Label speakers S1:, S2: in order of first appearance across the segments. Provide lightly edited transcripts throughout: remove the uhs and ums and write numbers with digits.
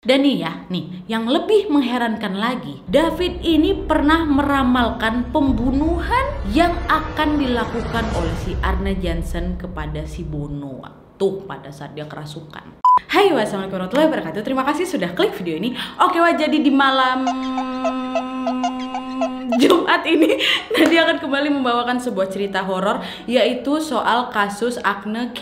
S1: Dan nih ya, yang lebih mengherankan lagi, David ini pernah meramalkan pembunuhan yang akan dilakukan oleh si Arne Jansen kepada si Bono tuh pada saat dia kerasukan. Hai, wassalamualaikum warahmatullahi wabarakatuh. Terima kasih sudah klik video ini. Oke, jadi di malam Jumat ini Nadia akan kembali membawakan sebuah cerita horor, yaitu soal kasus Arne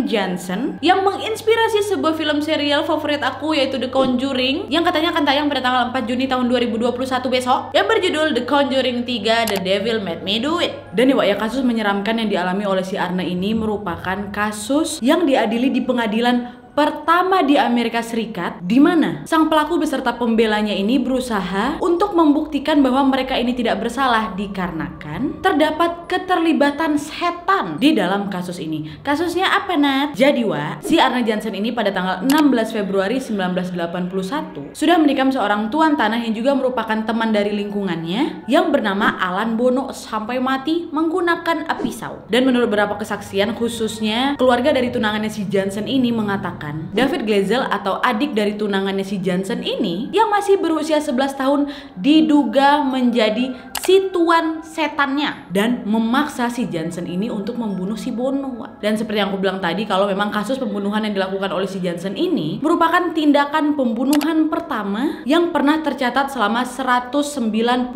S1: Jansen yang menginspirasi sebuah film serial favorit aku, yaitu The Conjuring, yang katanya akan tayang pada tanggal 4 Juni tahun 2021 besok, yang berjudul The Conjuring 3 The Devil Made Me Do It. Dan ya, kasus menyeramkan yang dialami oleh si Arne ini merupakan kasus yang diadili di pengadilan pertama di Amerika Serikat, di mana sang pelaku beserta pembelanya ini berusaha untuk membuktikan bahwa mereka ini tidak bersalah dikarenakan terdapat keterlibatan setan di dalam kasus ini. Kasusnya apa, Nat? Jadi, si Arne Jansen ini pada tanggal 16 Februari 1981 sudah menikam seorang tuan tanah yang juga merupakan teman dari lingkungannya yang bernama Alan Bono sampai mati menggunakan pisau. Dan menurut beberapa kesaksian, khususnya keluarga dari tunangannya si Jansen ini mengatakan David Glezel atau adik dari tunangannya si Jansen ini yang masih berusia 11 tahun diduga menjadi si tuan setannya dan memaksa si Jansen ini untuk membunuh si Bono. Dan seperti yang aku bilang tadi, kalau memang kasus pembunuhan yang dilakukan oleh si Jansen ini merupakan tindakan pembunuhan pertama yang pernah tercatat selama 193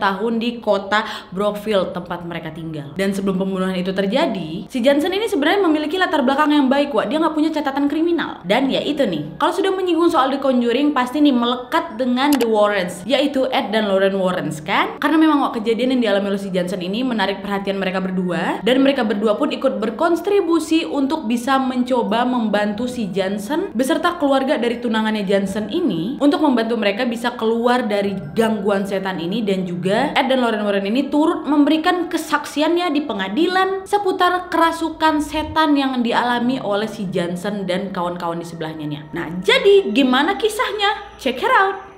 S1: tahun di kota Brookfield tempat mereka tinggal. Dan sebelum pembunuhan itu terjadi, si Jansen ini sebenarnya memiliki latar belakang yang baik, dia nggak punya catatan kriminal. Dan ya itu nih, kalau sudah menyinggung soal The Conjuring pasti nih melekat dengan The Warrens, yaitu Ed dan Lorraine Warrens kan? Karena memang kejadian yang dialami oleh si Jansen ini menarik perhatian mereka berdua, dan mereka berdua pun ikut berkontribusi untuk bisa mencoba membantu si Jansen beserta keluarga dari tunangannya Jansen ini untuk membantu mereka bisa keluar dari gangguan setan ini. Dan juga Ed dan Lorraine Warren ini turut memberikan kesaksiannya di pengadilan seputar kerasukan setan yang dialami oleh si Jansen dan kawan-kawan di sebelahnya. Nah, jadi gimana kisahnya? Check it out.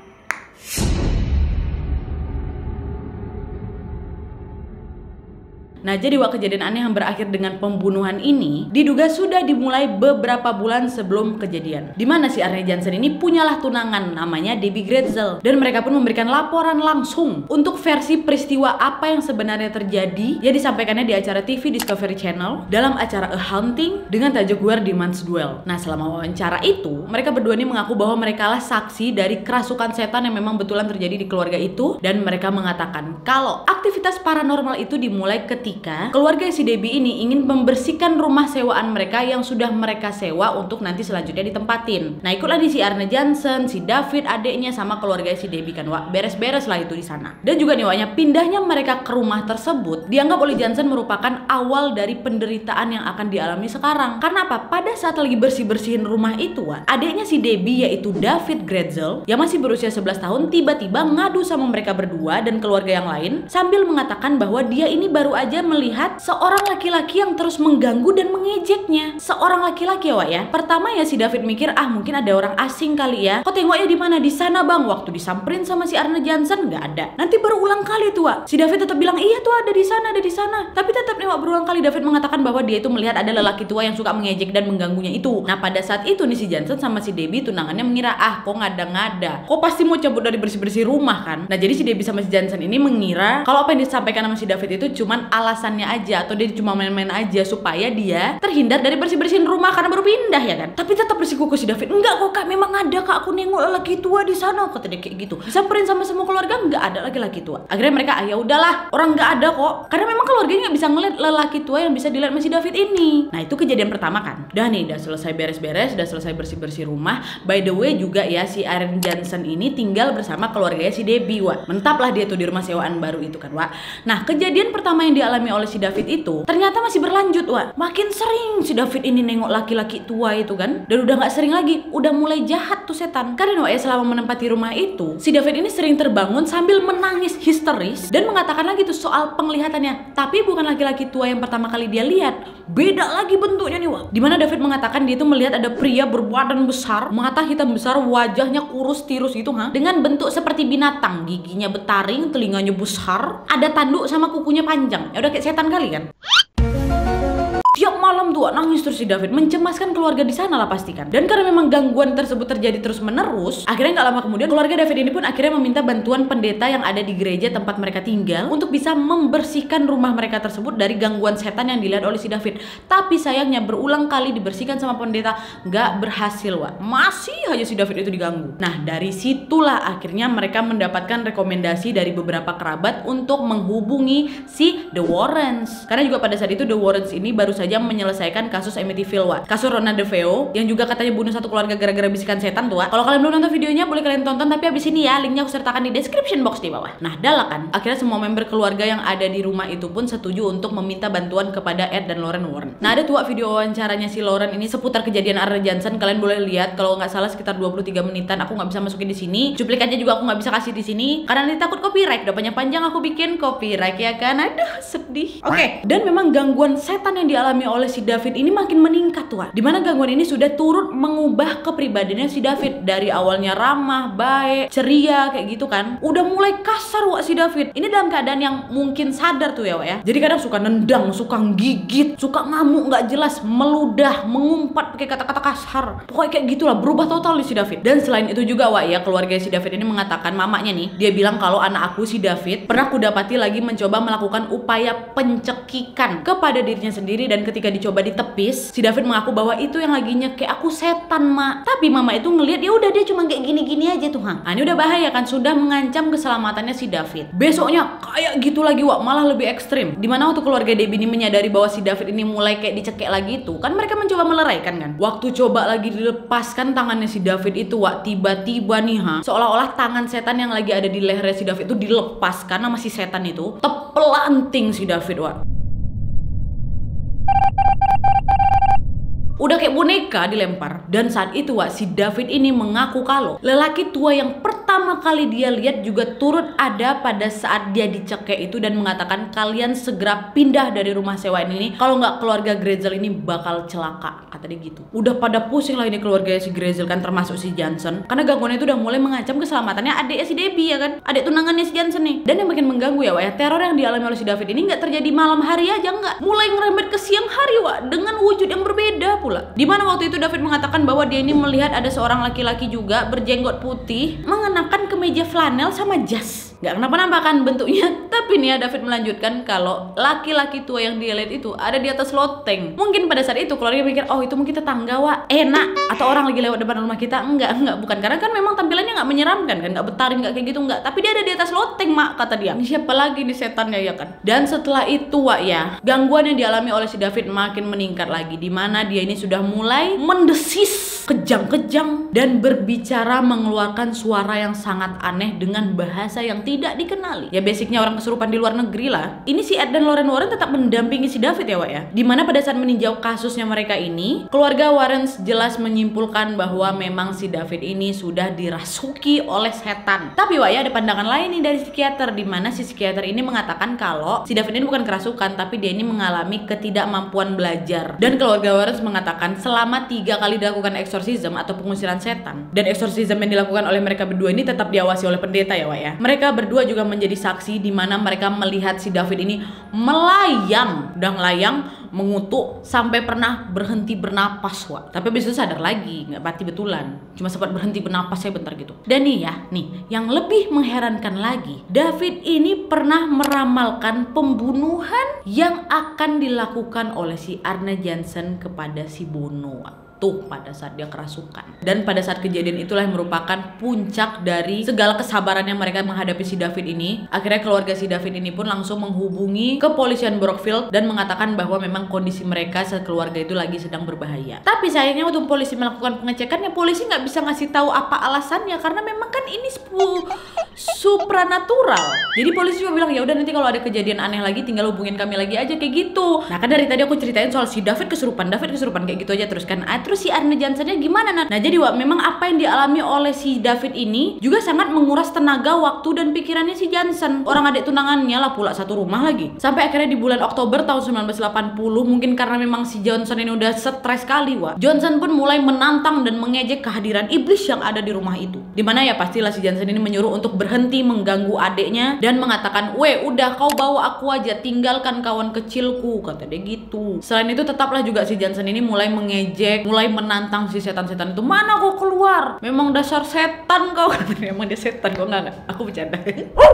S1: Nah, jadi kejadian aneh yang berakhir dengan pembunuhan ini diduga sudah dimulai beberapa bulan sebelum kejadian. Dimana si Arne Jansen ini punyalah tunangan namanya Debbie Glezel, dan mereka pun memberikan laporan langsung untuk versi peristiwa apa yang sebenarnya terjadi yang disampaikannya di acara TV Discovery Channel dalam acara A Haunting dengan tajuk Where Demons Dwell. Nah, selama wawancara itu mereka berdua ini mengaku bahwa mereka lah saksi dari kerasukan setan yang memang betulan terjadi di keluarga itu, dan mereka mengatakan kalau aktivitas paranormal itu dimulai ketika keluarga si Debbie ini ingin membersihkan rumah sewaan mereka yang sudah mereka sewa untuk nanti selanjutnya ditempatin. Nah, ikutlah di si Arne Jansen, si David adeknya sama keluarga si Debbie kan, beres-beres lah itu di sana. Dan juga nih, pindahnya mereka ke rumah tersebut dianggap oleh Jansen merupakan awal dari penderitaan yang akan dialami sekarang. Karena apa? Pada saat lagi bersih-bersihin rumah itu, adeknya si Debbie yaitu David Glezel yang masih berusia 11 tahun tiba-tiba ngadu sama mereka berdua dan keluarga yang lain sambil mengatakan bahwa dia ini baru aja melihat seorang laki-laki yang terus mengganggu dan mengejeknya. Seorang laki-laki ya. Pertama ya si David mikir, mungkin ada orang asing kali ya. Kok tengoknya di mana? Di sana, Bang. Waktu disamperin sama si Arne Jansen nggak ada. Nanti berulang kali tuh, si David tetap bilang, iya tuh ada di sana, ada di sana. Tapi tetap nih berulang kali David mengatakan bahwa dia itu melihat ada lelaki tua yang suka mengejek dan mengganggunya itu. Nah, pada saat itu nih si Jansen sama si Debbie tunangannya mengira, kok ngada-ngada. Kok pasti mau cabut dari bersih-bersih rumah kan? Nah, jadi si Debbie sama si Jansen ini mengira kalau apa yang disampaikan sama si David itu cuman alasannya aja, atau dia cuma main-main aja supaya dia terhindar dari bersih-bersihin rumah karena baru pindah ya kan. Tapi tetap bersikuku si David, enggak kok Kak, memang ada Kak, aku nengok lelaki tua di sana, kata dia kayak gitu. Disamperin sama semua keluarga, nggak ada laki-laki tua. Akhirnya mereka, ya udahlah, orang nggak ada kok, karena memang keluarganya nggak bisa ngeliat lelaki tua yang bisa dilihat sama si David ini. Nah, itu kejadian pertama kan. Udah selesai beres-beres, udah selesai bersih-bersih rumah. By the way juga ya, si Arne Jansen ini tinggal bersama keluarganya si Debbie, mentap lah dia tuh di rumah sewaan baru itu kan, Nah, kejadian pertama yang dialami oleh si David itu ternyata masih berlanjut, makin sering si David ini nengok laki-laki tua itu kan, dan udah nggak sering lagi, udah mulai jahat tuh setan. Karena selama menempati rumah itu, si David ini sering terbangun sambil menangis histeris dan mengatakan lagi tuh soal penglihatannya. Tapi bukan laki-laki tua yang pertama kali dia lihat, beda lagi bentuknya nih, dimana David mengatakan dia tuh melihat ada pria berbadan besar, mata hitam besar, wajahnya kurus tirus gitu, dengan bentuk seperti binatang, giginya betaring, telinganya besar, ada tanduk sama kukunya panjang. Ya udah kayak setan kali kan. Tiap malam tuh nangis terus si David, mencemaskan keluarga di sana lah pastikan. Dan karena memang gangguan tersebut terjadi terus menerus, akhirnya nggak lama kemudian keluarga David ini pun akhirnya meminta bantuan pendeta yang ada di gereja tempat mereka tinggal untuk bisa membersihkan rumah mereka tersebut dari gangguan setan yang dilihat oleh si David. Tapi sayangnya berulang kali dibersihkan sama pendeta, nggak berhasil, Wak. Masih aja si David itu diganggu. Nah, dari situlah akhirnya mereka mendapatkan rekomendasi dari beberapa kerabat untuk menghubungi si The Warrens. Karena juga pada saat itu The Warrens ini baru saja menyelesaikan kasus Amityville, Wak. Kasus Ronald DeFeo yang juga katanya bunuh satu keluarga gara-gara bisikan setan tuh, Wak. Kalau kalian belum nonton videonya boleh kalian tonton, tapi abis ini ya linknya aku sertakan di description box di bawah. Nah, adalah kan akhirnya semua member keluarga yang ada di rumah itu pun setuju untuk meminta bantuan kepada Ed dan Lauren Warren. Nah, ada tuh video wawancaranya si Lauren ini seputar kejadian Arne Johnson. Kalian boleh lihat, kalau nggak salah sekitar 23 menitan. Aku nggak bisa masukin di sini. Cuplikannya juga aku nggak bisa kasih di sini karena nanti takut copyright. Udah panjang aku bikin copyright ya kan. Aduh, sedih. Oke. Dan memang gangguan setan yang dialami oleh si David ini makin meningkat, Wak. Dimana gangguan ini sudah turut mengubah kepribadiannya si David. Dari awalnya ramah, baik, ceria kayak gitu kan, udah mulai kasar, Wak, si David. Ini dalam keadaan yang mungkin sadar tuh ya, Wak ya. Jadi kadang suka nendang, suka gigit, suka ngamuk nggak jelas, meludah, mengumpat pakai kata-kata kasar. Pokoknya kayak gitulah, berubah total nih si David. Dan selain itu juga, Wak ya, keluarga si David ini mengatakan, mamanya nih, dia bilang kalau anak aku si David pernah kudapati lagi mencoba melakukan upaya pencekikan kepada dirinya sendiri, dan ketika dicoba ditepis, si David mengaku bahwa itu yang lagi nyekek aku setan, Mak. Tapi mama itu ngelihat ya udah dia cuma kayak gini-gini aja tuh, Nah, ini udah bahaya kan, sudah mengancam keselamatannya si David. Besoknya kayak gitu lagi, Wak, malah lebih ekstrim. Dimana waktu keluarga Debbie ini menyadari bahwa si David ini mulai kayak dicekek lagi itu, kan mereka mencoba meleraikan kan. Waktu coba lagi dilepaskan tangannya si David itu, Wak, tiba-tiba nih seolah-olah tangan setan yang lagi ada di lehernya si David itu dilepaskan sama si setan itu, tepelanting si David, Wak. Udah kayak boneka dilempar. Dan saat itu, Wak, si David ini mengaku kalau lelaki tua yang pertama kali dia lihat juga turut ada pada saat dia dicekek itu, dan mengatakan kalian segera pindah dari rumah sewaan ini, kalau nggak keluarga Grezel ini bakal celaka, kata dia gitu. Udah pada pusing lah ini keluarga si Grezel kan, termasuk si Johnson, karena gangguannya itu udah mulai mengancam keselamatannya adiknya si Debbie ya kan, adik tunangannya si Johnson nih. Dan yang makin mengganggu ya, Wak ya, teror yang dialami oleh si David ini nggak terjadi malam hari aja, nggak, mulai ngerembet ke siang hari, Wak, dengan wujud yang berbeda pula. Dimana waktu itu David mengatakan bahwa dia ini melihat ada seorang laki-laki juga berjenggot putih mengenakan kemeja flanel sama jas. Gak kenapa-napa kan bentuknya, tapi nih ya David melanjutkan kalau laki-laki tua yang dia lihat itu ada di atas loteng. Mungkin pada saat itu keluarga mikir, oh itu mungkin tetangga, Wak, enak, atau orang lagi lewat depan rumah kita. Enggak, bukan, karena kan memang tampilannya nggak menyeramkan kan, nggak bertaring, nggak kayak gitu, nggak. Tapi dia ada di atas loteng, Mak, kata dia. Ini siapa lagi nih setannya ya kan? Dan setelah itu, Wak ya, gangguan yang dialami oleh si David makin meningkat lagi, dimana dia ini sudah mulai mendesis kejang-kejang dan berbicara mengeluarkan suara yang sangat aneh dengan bahasa yang tidak dikenali. Ya basicnya orang kesurupan di luar negeri lah. Ini si Ed dan Lauren Warren tetap mendampingi si David ya, Wak ya. Dimana pada saat meninjau kasusnya mereka ini, keluarga Warren jelas menyimpulkan bahwa memang si David ini sudah dirasuki oleh setan. Tapi, Wak ya, ada pandangan lain nih dari psikiater, dimana si psikiater ini mengatakan kalau si David ini bukan kerasukan, tapi dia ini mengalami ketidakmampuan belajar. Dan keluarga Warren mengatakan selama 3 kali dilakukan eksorsisme atau pengusiran setan, dan eksorsisme yang dilakukan oleh mereka berdua ini tetap diawasi oleh pendeta ya, Wak ya. Mereka berdua juga menjadi saksi di mana mereka melihat si David ini melayang, mengutuk sampai pernah berhenti bernapas, Wak. Tapi habis itu sadar lagi, nggak mati betulan, cuma sempat berhenti bernapas ya bentar gitu. Dan nih yang lebih mengherankan lagi, David ini pernah meramalkan pembunuhan yang akan dilakukan oleh si Arne Johnson kepada si Bono, Wak. Tuh pada saat dia kerasukan. Dan pada saat kejadian itulah yang merupakan puncak dari segala kesabaran yang mereka menghadapi si David ini. Akhirnya keluarga si David ini pun langsung menghubungi kepolisian Brookfield dan mengatakan bahwa memang kondisi mereka sekeluarga itu lagi sedang berbahaya. Tapi sayangnya waktu polisi melakukan pengecekan, ya polisi nggak bisa ngasih tahu apa alasannya, karena memang kan ini supranatural. Jadi polisi cuma bilang ya udah, nanti kalau ada kejadian aneh lagi tinggal hubungin kami lagi aja, kayak gitu. Nah kan dari tadi aku ceritain soal si David kesurupan kayak gitu aja terus kan. Terus si Arne Johnsonnya gimana, Nat? Nah jadi, Wak, memang apa yang dialami oleh si David ini juga sangat menguras tenaga, waktu, dan pikirannya si Johnson. Orang adik tunangannya lah pula, satu rumah lagi. Sampai akhirnya di bulan Oktober tahun 1980, mungkin karena memang si Johnson ini udah stres sekali, Wak, Johnson pun mulai menantang dan mengejek kehadiran iblis yang ada di rumah itu. Dimana ya pasti pastilah si Jansen ini menyuruh untuk berhenti mengganggu adiknya dan mengatakan, "Weh, udah kau bawa aku aja, tinggalkan kawan kecilku," kata dia gitu. Selain itu tetaplah juga si Jansen ini mulai mengejek, mulai menantang si setan-setan itu. "Mana kau keluar? Memang dasar setan kau." Katanya, "Emang dia setan kok." Enggak, aku bercanda.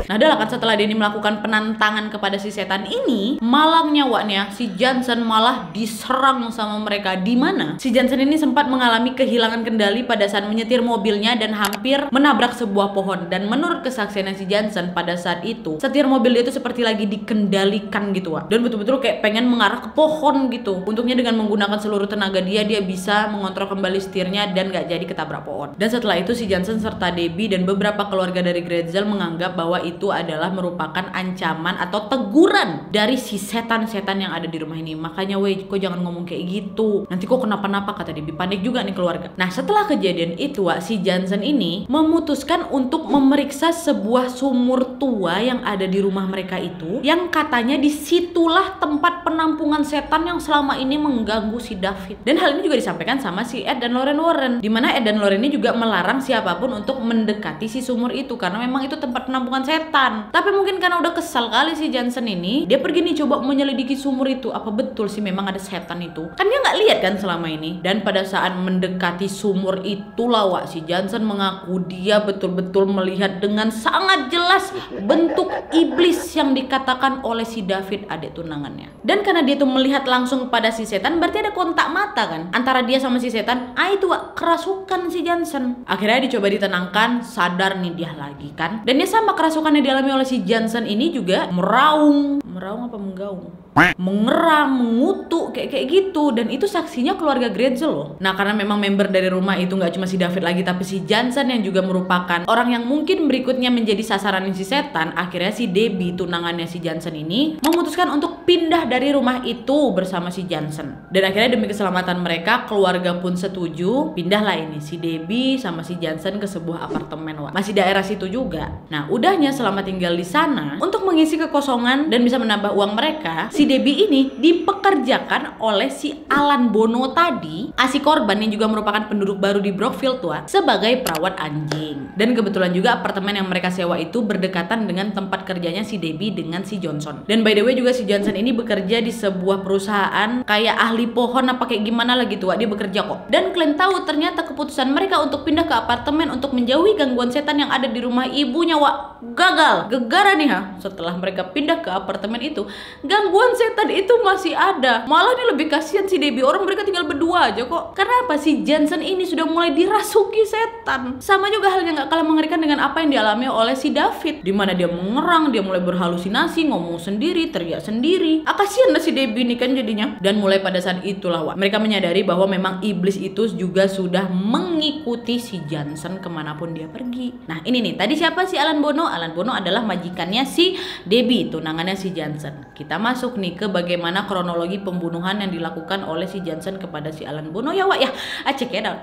S1: Nah, adalah kan setelah dia ini melakukan penantangan kepada si setan ini, malangnya waknya si Jansen malah diserang sama mereka, di mana si Jansen ini sempat mengalami kehilangan kendali pada saat menyetir mobilnya dan hampir menabrak sebuah pohon. Dan menurut kesaksian si Jansen pada saat itu, setir mobil dia itu seperti lagi dikendalikan gitu, Wak. Dan betul-betul kayak pengen mengarah ke pohon gitu. Untungnya dengan menggunakan seluruh tenaga dia bisa mengontrol kembali setirnya dan gak jadi ketabrak pohon. Dan setelah itu si Jansen serta Debbie dan beberapa keluarga dari Gretzel menganggap bahwa itu adalah merupakan ancaman atau teguran dari si setan-setan yang ada di rumah ini. Makanya, "Weh, kok jangan ngomong kayak gitu, nanti kok kenapa-napa," kata Debbie. Panik juga nih keluarga. Nah, setelah kejadian itu, Wak, si Jansen ini memutuskan untuk memeriksa sebuah sumur tua yang ada di rumah mereka itu, yang katanya disitulah tempat penampungan setan yang selama ini mengganggu si David. Dan hal ini juga disampaikan sama si Ed dan Lorraine Warren, dimana Ed dan Lorraine ini juga melarang siapapun untuk mendekati si sumur itu karena memang itu tempat penampungan setan. Tapi mungkin karena udah kesal kali si Jansen ini, dia pergi nih coba menyelidiki sumur itu, apa betul sih memang ada setan itu. Kan dia nggak lihat kan selama ini. Dan pada saat mendekati sumur itu, Wak, si Jansen mengaku dia betul-betul melihat dengan sangat jelas bentuk iblis yang dikatakan oleh si David, adik tunangannya. Dan karena dia tuh melihat langsung pada si setan, berarti ada kontak mata kan antara dia sama si setan. Itu, Wak, kerasukan si Jansen. Akhirnya dicoba ditenangkan, sadar nih dia lagi kan. Dan dia sama kerasukan yang dialami oleh si Jansen ini juga meraung apa menggaung, mengeram, mengutuk kayak gitu. Dan itu saksinya keluarga Gretzel loh. Nah, karena memang member dari rumah itu nggak cuma si David lagi, tapi si Jansen yang juga merupakan orang yang mungkin berikutnya menjadi sasaran si setan, akhirnya si Debbie, tunangannya si Jansen ini, memutuskan untuk pindah dari rumah itu bersama si Jansen. Dan akhirnya demi keselamatan mereka, keluarga pun setuju pindahlah ini si Debbie sama si Jansen ke sebuah apartemen, Wak. Masih daerah situ juga. Nah, udahnya selama tinggal di sana, untuk mengisi kekosongan dan bisa menambah uang mereka, si Debbie ini dipekerjakan oleh si Alan Bono tadi, si korban yang juga merupakan penduduk baru di Brookfield tua, sebagai perawat anjing. Dan kebetulan juga apartemen yang mereka sewa itu berdekatan dengan tempat kerjanya si Debbie dengan si Johnson. Dan by the way juga si Johnson ini bekerja di sebuah perusahaan kayak ahli pohon apa kayak gimana lah gitu, Wak. Dia bekerja kok. Dan kalian tahu ternyata keputusan mereka untuk pindah ke apartemen untuk menjauhi gangguan setan yang ada di rumah ibunya, Wak, gagal. Gegara nih, setelah mereka pindah ke apartemen itu, gangguan setan itu masih ada. Malah nih lebih kasihan si Debbie, orang mereka tinggal berdua aja kok. Karena apa? Si Jansen ini sudah mulai dirasuki setan. Sama juga halnya gak kalah mengerikan dengan apa yang dialami oleh si David, dimana dia mengerang, dia mulai berhalusinasi, ngomong sendiri, teriak sendiri. Kasihan lah si Debbie ini kan jadinya. Dan mulai pada saat itulah, Wak, mereka menyadari bahwa memang iblis itu juga sudah mengikuti si Jansen kemanapun dia pergi. Nah, ini nih, tadi siapa sih Alan Bono? Alan Bono adalah majikannya si Debbie, tunangannya si Jansen. Kita masuk nih ke bagaimana kronologi pembunuhan yang dilakukan oleh si Jansen kepada si Alan Bono ya, Wak, ya. Check it out.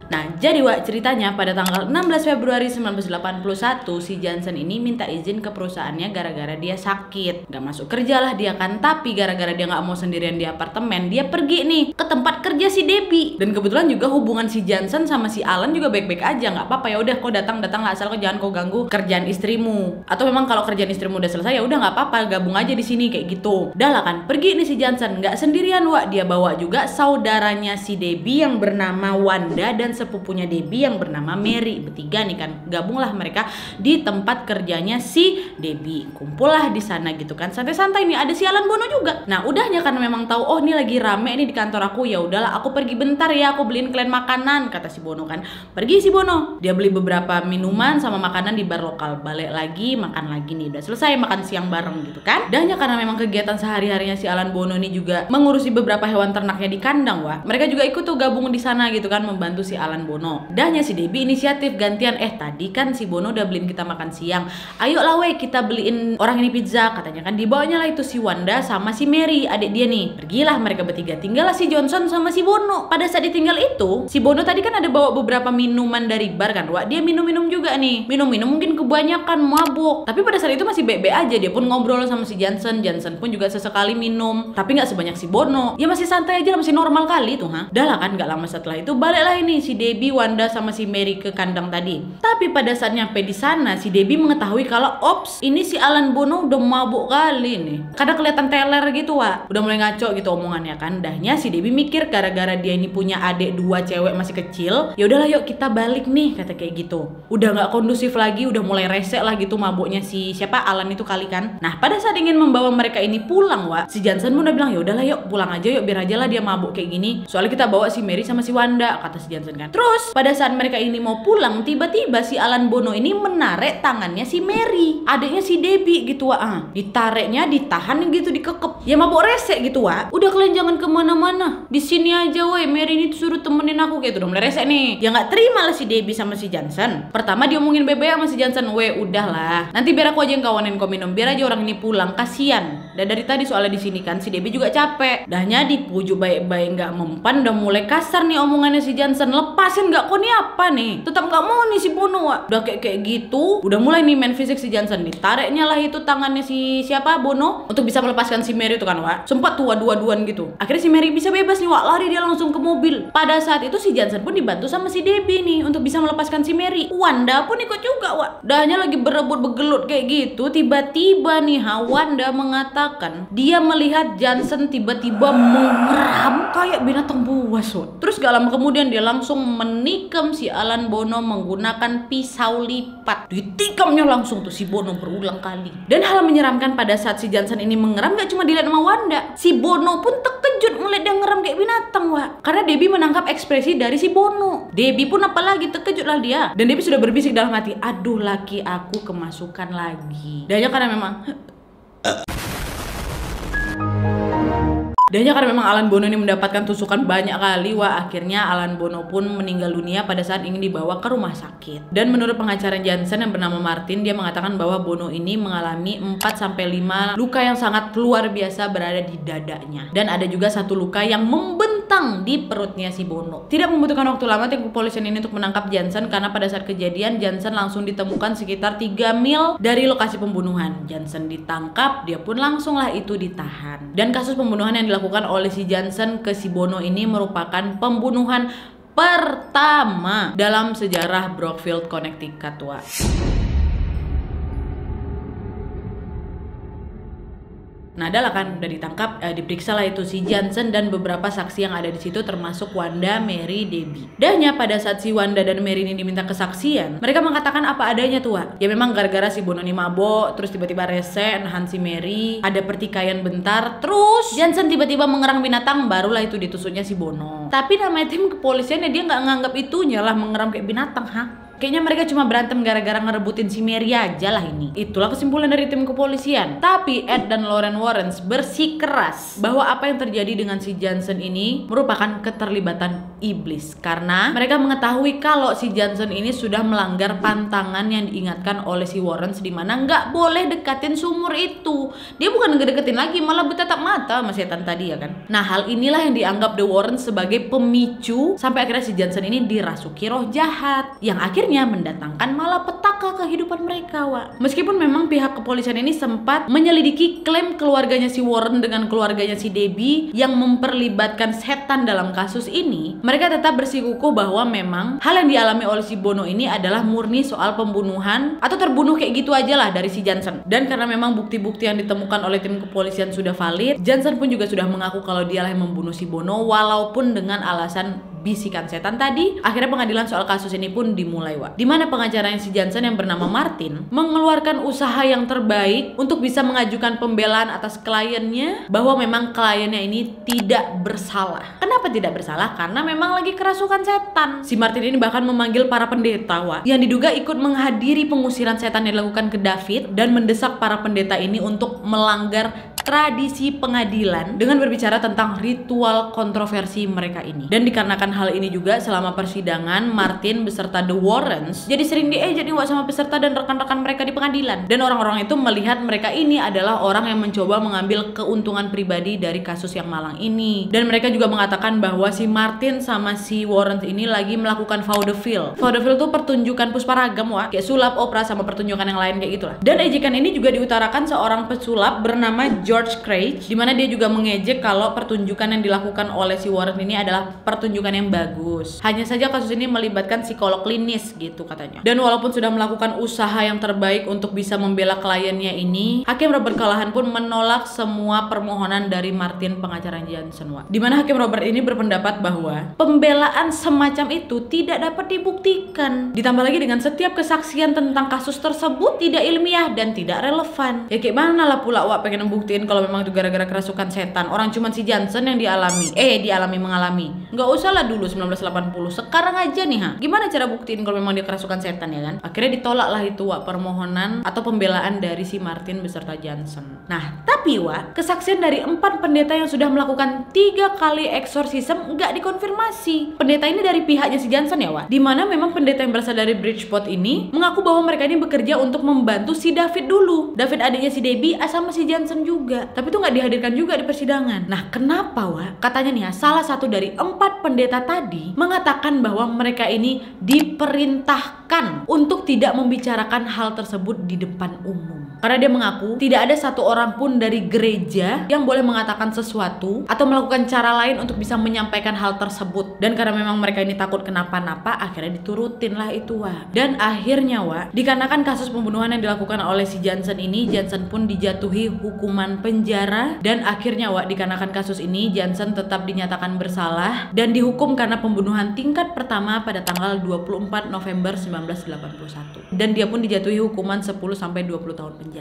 S1: Nah, jadi, Wak, ceritanya pada tanggal 16 Februari 1981 si Jansen ini minta izin ke perusahaannya gara-gara dia sakit. Gak masuk kerja lah dia kan, tapi gara-gara dia gak mau sendirian di apartemen, dia pergi nih ke tempat kerja si Debbie. Dan kebetulan juga hubungan si Jansen sama si Alan juga baik-baik aja, nggak apa-apa, ya udah kau datang lah, asal kau jangan kau ganggu kerjaan istrimu. Atau memang kalau kerjaan istrimu udah selesai ya udah nggak apa-apa, gabung aja di sini kayak gitu. Udah lah kan, pergi nih si Jansen, nggak sendirian, Wak, dia bawa juga saudaranya si Debbie yang bernama Wanda dan sepupunya Debbie yang bernama Mary. Bertiga nih kan, gabunglah mereka di tempat kerjanya si Debbie. Kumpullah di sana gitu kan, santai-santai nih. Ada si Alan Bono juga. Nah, udahnya karena memang tahu, oh ini lagi rame nih di kantor aku, ya udahlah aku pergi bentar ya, aku beliin kalian makanan, kata si Bono kan. Pergi si Bono, dia beli beberapa minuman sama makanan di bar lokal. Balik lagi, makan lagi nih, udah selesai makan siang bareng gitu kan. Udahnya karena memang kegiatan sehari-harinya si Alan Bono ini juga mengurusi beberapa hewan ternaknya di kandang, Wak. Mereka juga ikut tuh gabung di sana gitu kan, membantu si Alan Bono. Bono. Dahnya si Debbie inisiatif gantian, tadi kan si Bono udah beliin kita makan siang, ayolah weh kita beliin orang ini pizza, katanya kan. Dibawanya lah itu si Wanda sama si Mary, adik dia nih. Pergilah mereka bertiga, tinggallah si Johnson sama si Bono. Pada saat ditinggal itu, si Bono tadi kan ada bawa beberapa minuman dari bar kan, wah dia minum-minum juga nih, minum-minum mungkin kebanyakan mabuk, tapi pada saat itu masih baik-baik aja. Dia pun ngobrol sama si Johnson pun juga sesekali minum, tapi nggak sebanyak si Bono, ya masih santai aja, masih normal kali tuh. Dah lah kan, nggak lama setelah itu baliklah ini si Debbie, Wanda sama si Mary ke kandang tadi. Tapi pada saat nyampe di sana, si Debbie mengetahui kalau ops, ini si Alan Bono udah mabuk kali nih, karena kelihatan teler gitu wah, udah mulai ngaco gitu omongannya kan. Dahnya si Debbie mikir gara-gara dia ini punya adik 2 cewek masih kecil, ya udahlah yuk kita balik nih, kata kayak gitu. Udah nggak kondusif lagi, udah mulai resek lah gitu mabuknya si siapa Alan itu kali kan. Nah pada saat ingin membawa mereka ini pulang wah, si Johnson pun udah bilang ya udahlah yuk pulang aja yuk, biar aja lah dia mabuk kayak gini, soalnya kita bawa si Mary sama si Wanda, kata si Johnson kan. Terus pada saat mereka ini mau pulang, tiba-tiba si Alan Bono ini menarik tangannya si Mary, adiknya si Debbie gitu wah. Ditariknya, ditahan gitu, dikekep, ya mabuk resek gitu wah. Udah kalian jangan kemana-mana, di sini aja woi, Mary ini suruh temenin aku kayak gitu. Udah mulai resek nih, ya nggak terima lah si Debbie sama si Johnson. Pertama diomongin bebe sama si Johnson, weh udahlah, nanti biar aku aja yang kawanin kau minum, biar aja orang ini pulang, kasihan. Dan dari tadi soalnya di sini kan si Debbie juga capek. Dahnya dipujuk baik-baik nggak mempan, udah mulai kasar nih omongannya si Johnson. Lepasin nggak kau nih apa nih? Tetap nggak mau nih si Bono wak. Udah kayak gitu, udah mulai nih main fisik si Johnson. Ditariknya lah itu tangannya si siapa Bono untuk bisa melepaskan si Mary itu kan wak. Sempat tuh dua-duan gitu. Akhirnya si Mary bisa bebas nih wak, lari dia langsung ke mobil. Pada saat itu si Johnson pun dibantu sama si Debbie nih untuk bisa melepaskan si Mary. Wanda pun ikut juga wak. Dahnya lagi berebut begelut kayak gitu, tiba-tiba nih Wanda mengatakan dia melihat Johnson tiba-tiba mengeram kayak binatang buas wak. Terus gak lama kemudian dia langsung menikam si Alan Bono menggunakan pisau lipat. Ditikamnya langsung tuh si Bono berulang kali. Dan hal menyeramkan pada saat si Johnson ini mengeram gak cuma dilihat sama Wanda, si Bono pun terkejut melihat dia ngeram kayak binatang wak. Karena Debbie menangkap ekspresi dari si Bono. Debbie pun apalagi terkejut lah dia. Dan Debbie sudah berbisik dalam hati, aduh laki aku kemasukan lagi. Dan karena memang karena memang Alan Bono ini mendapatkan tusukan banyak kali, wah akhirnya Alan Bono pun meninggal dunia pada saat ingin dibawa ke rumah sakit. Dan menurut pengacara Johnson yang bernama Martin, dia mengatakan bahwa Bono ini mengalami 4-5 luka yang sangat luar biasa berada di dadanya. Dan ada juga 1 luka yang membentang di perutnya si Bono. Tidak membutuhkan waktu lama tim kepolisian ini untuk menangkap Johnson, karena pada saat kejadian Johnson langsung ditemukan sekitar 3 mil dari lokasi pembunuhan. Johnson ditangkap, dia pun langsung lah itu ditahan. Dan kasus pembunuhan yang dilakukan oleh si Johnson ke si Bono ini merupakan pembunuhan pertama dalam sejarah Brookfield, Connecticut wah. Nah, adalah kan udah ditangkap, diperiksa lah itu si Johnson dan beberapa saksi yang ada di situ termasuk Wanda, Mary, Debbie. Dahnya pada saat si Wanda dan Mary ini diminta kesaksian, mereka mengatakan apa adanya tuh, Wak. Ya memang gara-gara si Bono ini mabok, terus tiba-tiba rese, nahan si Mary, ada pertikaian bentar, terus Johnson tiba-tiba mengerang binatang, barulah itu ditusuknya si Bono. Tapi namanya tim kepolisian ya dia nggak nganggap itunya lah mengeram kayak binatang, Kayaknya mereka cuma berantem gara-gara ngerebutin si Mary aja lah ini. Itulah kesimpulan dari tim kepolisian. Tapi Ed dan Lauren Warrens bersikeras bahwa apa yang terjadi dengan si Johnson ini merupakan keterlibatan iblis. Karena mereka mengetahui kalau si Johnson ini sudah melanggar pantangan yang diingatkan oleh si Warrens, di mana nggak boleh dekatin sumur itu. Dia bukan ngedeketin lagi, malah bertatap mata sama setan tadi ya kan. Nah hal inilah yang dianggap The Warrens sebagai pemicu sampai akhirnya si Johnson ini dirasuki roh jahat, yang akhirnya mendatangkan malapetaka kehidupan mereka, Wak. Meskipun memang pihak kepolisian ini sempat menyelidiki klaim keluarganya si Warren dengan keluarganya si Debbie yang memperlibatkan setan dalam kasus ini, mereka tetap bersikukuh bahwa memang hal yang dialami oleh si Bono ini adalah murni soal pembunuhan atau terbunuh kayak gitu aja lah dari si Johnson. Dan karena memang bukti-bukti yang ditemukan oleh tim kepolisian sudah valid, Johnson pun juga sudah mengaku kalau dialah yang membunuh si Bono walaupun dengan alasan bisikan setan tadi. Akhirnya pengadilan soal kasus ini pun dimulai, Wak. Dimana pengacaranya si Johnson yang bernama Martin mengeluarkan usaha yang terbaik untuk bisa mengajukan pembelaan atas kliennya bahwa memang kliennya ini tidak bersalah. Kenapa tidak bersalah? Karena memang lagi kerasukan setan. Si Martin ini bahkan memanggil para pendeta, Wak, yang diduga ikut menghadiri pengusiran setan yang dilakukan ke David dan mendesak para pendeta ini untuk melanggar tradisi pengadilan dengan berbicara tentang ritual kontroversi mereka ini. Dan dikarenakan hal ini juga selama persidangan, Martin beserta The Warrens jadi sering diejek nih sama peserta dan rekan-rekan mereka di pengadilan. Dan orang-orang itu melihat mereka ini adalah orang yang mencoba mengambil keuntungan pribadi dari kasus yang malang ini. Dan mereka juga mengatakan bahwa si Martin sama si Warrens ini lagi melakukan vaudeville. Vaudeville tuh pertunjukan pusparagam wah, kayak sulap, opera sama pertunjukan yang lain kayak gitulah. Dan ejekan ini juga diutarakan seorang pesulap bernama George Craig, dimana dia juga mengejek kalau pertunjukan yang dilakukan oleh si Warren ini adalah pertunjukan yang bagus. Hanya saja kasus ini melibatkan psikolog klinis gitu katanya. Dan walaupun sudah melakukan usaha yang terbaik untuk bisa membela kliennya ini, Hakim Robert Callahan pun menolak semua permohonan dari Martin pengacara Johnson wah. Dimana Hakim Robert ini berpendapat bahwa pembelaan semacam itu tidak dapat dibuktikan. Ditambah lagi dengan setiap kesaksian tentang kasus tersebut tidak ilmiah dan tidak relevan. Ya kayak mana lah pula wak pengen membuktiin kalau memang itu gara-gara kerasukan setan. Orang cuman si Johnson yang mengalami. Nggak usah lah dulu 1980, sekarang aja nih ha. Gimana cara buktiin kalau memang dia kerasukan setan ya kan? Akhirnya ditolak lah itu wak permohonan atau pembelaan dari si Martin beserta Johnson. Nah tapi wak, kesaksian dari 4 pendeta yang sudah melakukan 3 kali eksorsisme nggak dikonfirmasi. Pendeta ini dari pihaknya si Johnson ya wak. Dimana memang pendeta yang berasal dari Bridgeport ini mengaku bahwa mereka ini bekerja untuk membantu si David dulu. David adiknya si Debbie sama si Johnson juga. Tapi itu nggak dihadirkan juga di persidangan. Nah kenapa wak? Katanya nih ya, salah satu dari 4 pendeta tadi mengatakan bahwa mereka ini diperintahkan untuk tidak membicarakan hal tersebut di depan umum. Karena dia mengaku tidak ada satu orang pun dari gereja yang boleh mengatakan sesuatu atau melakukan cara lain untuk bisa menyampaikan hal tersebut. Dan karena memang mereka ini takut kenapa-napa, akhirnya diturutin lah itu wak. Dan akhirnya wak, dikarenakan kasus pembunuhan yang dilakukan oleh si Johnson ini, Johnson pun dijatuhi hukuman penjara. Dan akhirnya wak, dikarenakan kasus ini Johnson tetap dinyatakan bersalah dan dihukum karena pembunuhan tingkat pertama pada tanggal 24 November 1981. Dan dia pun dijatuhi hukuman 10-20 tahun penjara.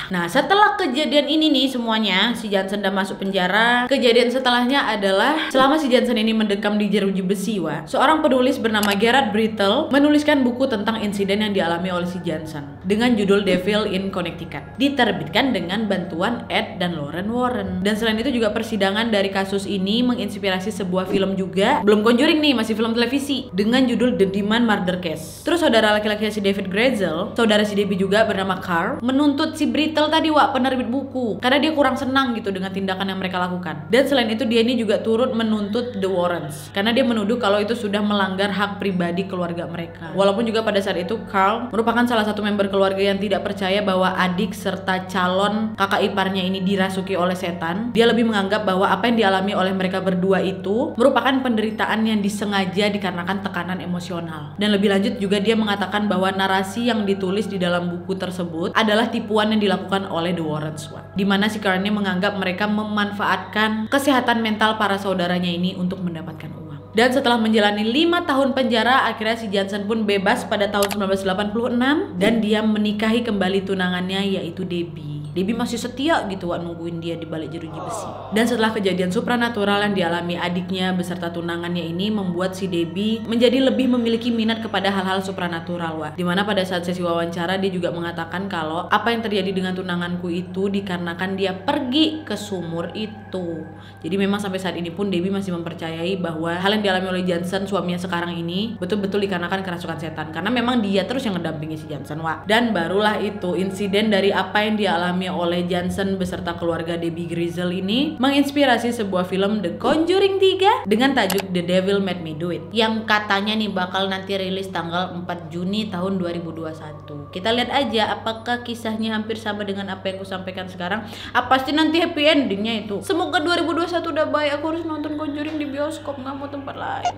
S1: Nah setelah kejadian ini nih semuanya, si Johnson udah masuk penjara. Kejadian setelahnya adalah selama si Johnson ini mendekam di jeruji besi wah, seorang penulis bernama Gerard Brittle menuliskan buku tentang insiden yang dialami oleh si Johnson dengan judul Devil in Connecticut, diterbitkan dengan bantuan Ed dan Lorraine Warren. Dan selain itu juga persidangan dari kasus ini menginspirasi sebuah film juga, belum Conjuring nih, masih film televisi dengan judul The Demon Murder Case. Terus saudara laki-laki si David Grazel, saudara si Debbie juga bernama Carl, menuntut si Brittle tadi wak, penerbit buku, karena dia kurang senang gitu dengan tindakan yang mereka lakukan. Dan selain itu dia ini juga turut menuntut The Warrens karena dia menuduh kalau itu sudah melanggar hak pribadi keluarga mereka. Walaupun juga pada saat itu Carl merupakan salah satu member keluarga yang tidak percaya bahwa adik serta calon kakak iparnya ini dirasuki oleh setan. Dia lebih menganggap bahwa apa yang dialami oleh mereka berdua itu merupakan penderitaan yang disengaja dikarenakan tekanan emosional. Dan lebih lanjut juga dia mengatakan bahwa narasi yang ditulis di dalam buku tersebut adalah tipuan yang dilakukan oleh The Warrens, dimana si Carl ini menganggap mereka memanfaatkan kesehatan mental para saudaranya ini untuk mendapatkan uang. Dan setelah menjalani 5 tahun penjara, akhirnya si Johnson pun bebas pada tahun 1986 dan dia menikahi kembali tunangannya yaitu Debbie. Debbie masih setia gitu wak, nungguin dia di balik jeruji besi. Dan setelah kejadian supranatural yang dialami adiknya beserta tunangannya ini membuat si Debbie menjadi lebih memiliki minat kepada hal-hal supranatural wak. Dimana pada saat sesi wawancara dia juga mengatakan kalau apa yang terjadi dengan tunanganku itu dikarenakan dia pergi ke sumur itu. Jadi memang sampai saat ini pun Debbie masih mempercayai bahwa hal yang dialami oleh Johnson suaminya sekarang ini betul-betul dikarenakan kerasukan setan. Karena memang dia terus yang ngedampingi si Johnson wak. Dan barulah itu insiden dari apa yang dialami oleh Johnson beserta keluarga Debbie Grazel ini menginspirasi sebuah film The Conjuring 3 dengan tajuk The Devil Made Me Do It, yang katanya nih bakal nanti rilis tanggal 4 Juni tahun 2021. Kita lihat aja apakah kisahnya hampir sama dengan apa yang aku sampaikan sekarang. Pasti nanti happy endingnya itu. Semoga 2021 udah baik. Aku harus nonton Conjuring di bioskop, nggak mau tempat lain.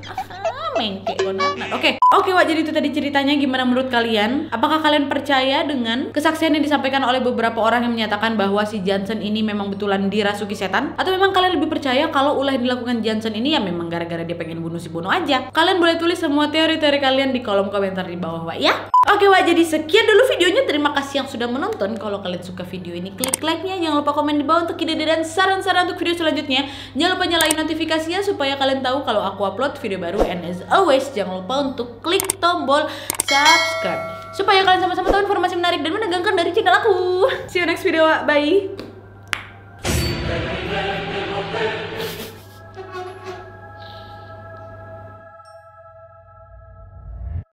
S1: Mengke Oke wak, jadi itu tadi ceritanya. Gimana menurut kalian? Apakah kalian percaya dengan kesaksian yang disampaikan oleh beberapa orang yang menyatakan bahwa si Johnson ini memang betulan dirasuki setan? Atau memang kalian lebih percaya kalau ulah yang dilakukan Johnson ini ya memang gara-gara dia pengen bunuh si bunuh aja? Kalian boleh tulis semua teori-teori kalian di kolom komentar di bawah wak ya. Oke wak, jadi sekian dulu videonya. Terima kasih yang sudah menonton. Kalau kalian suka video ini, klik like-nya. Jangan lupa komen di bawah untuk ide dan saran-saran untuk video selanjutnya. Jangan lupa nyalain notifikasinya supaya kalian tahu kalau aku upload video baru. And as always, jangan lupa untuk klik tombol subscribe supaya kalian sama-sama tahu informasi menarik dan menegangkan dari channel aku. See you next video, bye.